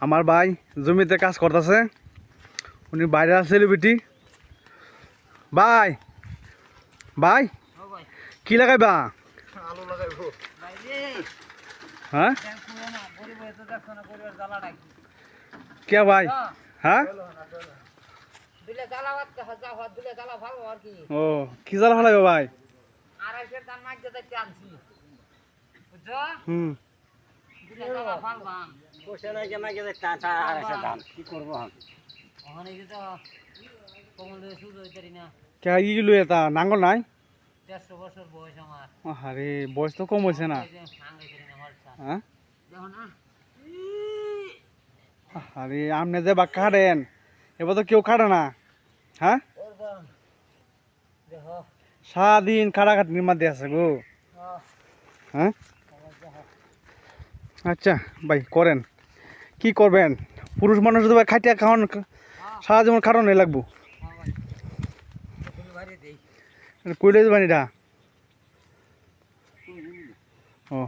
আমার ভাই জমিতে কাজ করতেছে, উনি বাইরে সেলিব্রিটি। ভাই ভাই কি লাগাইবা? আলু লাগাইবো হ্যাঁ কে ভাই? হ্যাঁ ও কি জ্বালা ফেলাইবো ভাই? হুম কে ইগুলো এটা নাঙ্গল নাই? 150 বছর বয়স আমার। আরে বয়স তো কম হয়েছে না? হ্যাঁ আরে আপনি যে বা কাটেন এবার তো কেউ কাটে না। হ্যাঁ সারাদিন কাটাকাটির মধ্যে আছে গো। হ্যাঁ আচ্ছা ভাই করেন, কি করবেন? পুরুষ মানুষ তো ভাই খাইতে খাওয়ান সারা জীবন খাটানো লাগবো। কইলে বানিটা ও